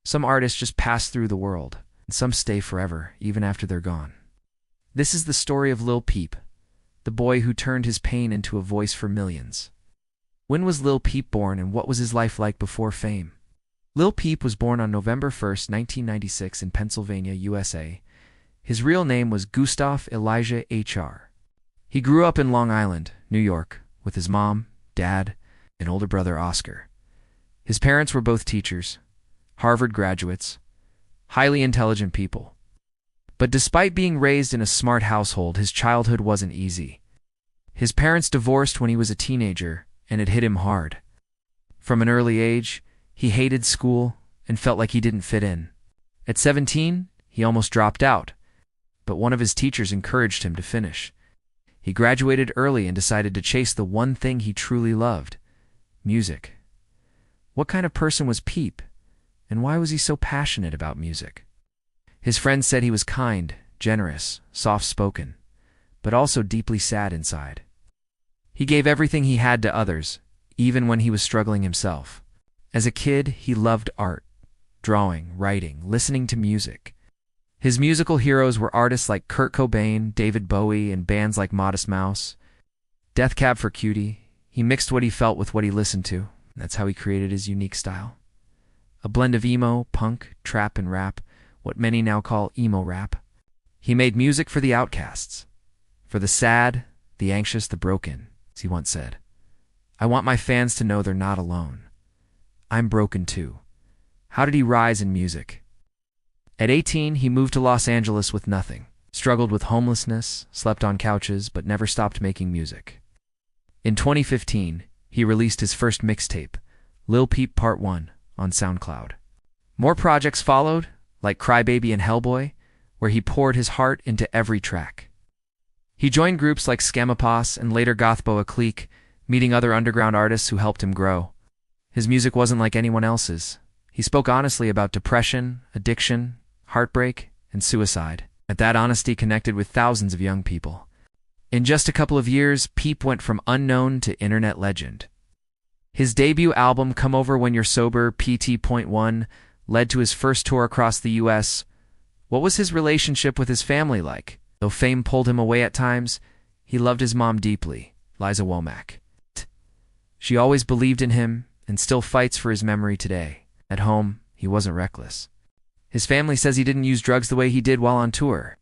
Some artists just pass through the world, and some stay forever, even after they're gone. This is the story of Lil Peep, the boy who turned his pain into a voice for millions. When was Lil Peep born, and what was his life like before fame? Lil Peep was born on November 1st, 1996 in Pennsylvania, USA. His real name was Gustav Elijah Åhr. He grew up in Long Island, New York, with his mom, dad, and older brother Oscar. His parents were both teachers, Harvard graduates, highly intelligent people. But despite being raised in a smart household, his childhood wasn't easy. His parents divorced when he was a teenager, and it hit him hard. From an early age, he hated school and felt like he didn't fit in. At 17, he almost dropped out, but one of his teachers encouraged him to finish. He graduated early and decided to chase the one thing he truly loved: music. What kind of person was Peep, and why was he so passionate about music? His friends said he was kind, generous, soft-spoken, but also deeply sad inside. He gave everything he had to others, even when he was struggling himself. As a kid, he loved art, drawing, writing, listening to music. His musical heroes were artists like Kurt Cobain, David Bowie, and bands like Modest Mouse. Death Cab for Cutie. He mixed what he felt with what he listened to. That's how he created his unique style. A blend of emo, punk, trap, and rap, what many now call emo rap. He made music for the outcasts, for the sad, the anxious, the broken, as he once said. "I want my fans to know they're not alone. I'm broken too." How did he rise in music? At 18, he moved to Los Angeles with nothing, struggled with homelessness, slept on couches, but never stopped making music. In 2015, he released his first mixtape, Lil Peep Part 1, on SoundCloud. More projects followed, like Crybaby and Hellboy, where he poured his heart into every track. He joined groups like Skemapas and later Gothboa Clique, meeting other underground artists who helped him grow. His music wasn't like anyone else's. He spoke honestly about depression, addiction, heartbreak, and suicide. And that honesty connected with thousands of young people. In just a couple of years, Peep went from unknown to internet legend. His debut album, Come Over When You're Sober, PT.1, led to his first tour across the U.S. What was his relationship with his family like? Though fame pulled him away at times, he loved his mom deeply, Liza Womack. She always believed in him and still fights for his memory today. At home, he wasn't reckless. His family says he didn't use drugs the way he did while on tour.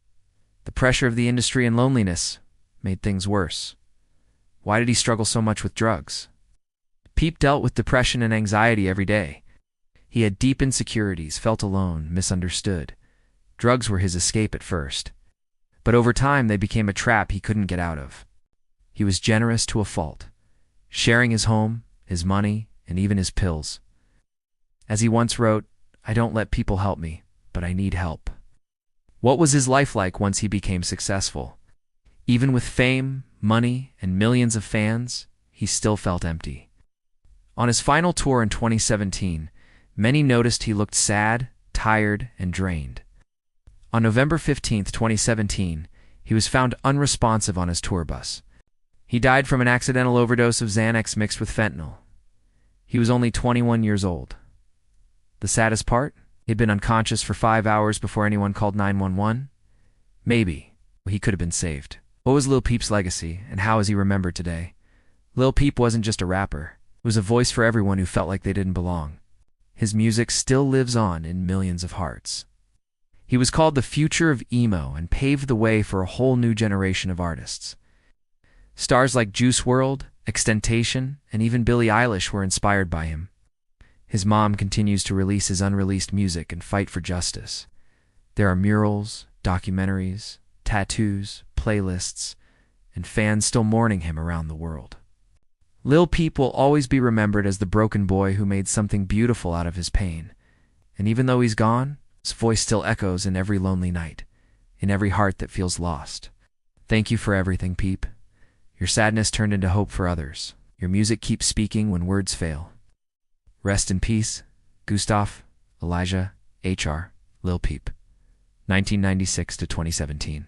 The pressure of the industry and loneliness made things worse. Why did he struggle so much with drugs? Peep dealt with depression and anxiety every day. He had deep insecurities, felt alone, misunderstood. Drugs were his escape at first. But over time, they became a trap he couldn't get out of. He was generous to a fault, sharing his home, his money, and even his pills. As he once wrote, "I don't let people help me, but I need help." What was his life like once he became successful? Even with fame, money, and millions of fans, he still felt empty. On his final tour in 2017, many noticed he looked sad, tired, and drained. On November 15, 2017, he was found unresponsive on his tour bus. He died from an accidental overdose of Xanax mixed with fentanyl. He was only 21 years old. The saddest part? He'd been unconscious for 5 hours before anyone called 911. Maybe he could have been saved. What was Lil Peep's legacy, and how is he remembered today? Lil Peep wasn't just a rapper. He was a voice for everyone who felt like they didn't belong. His music still lives on in millions of hearts. He was called the future of emo and paved the way for a whole new generation of artists. Stars like Juice WRLD, XXXTentacion, and even Billie Eilish were inspired by him. His mom continues to release his unreleased music and fight for justice. There are murals, documentaries, tattoos, playlists, and fans still mourning him around the world. Lil Peep will always be remembered as the broken boy who made something beautiful out of his pain. And even though he's gone, his voice still echoes in every lonely night, in every heart that feels lost. Thank you for everything, Peep. Your sadness turned into hope for others. Your music keeps speaking when words fail. Rest in peace, Gustav Elijah Åhr, Lil Peep, 1996 to 2017.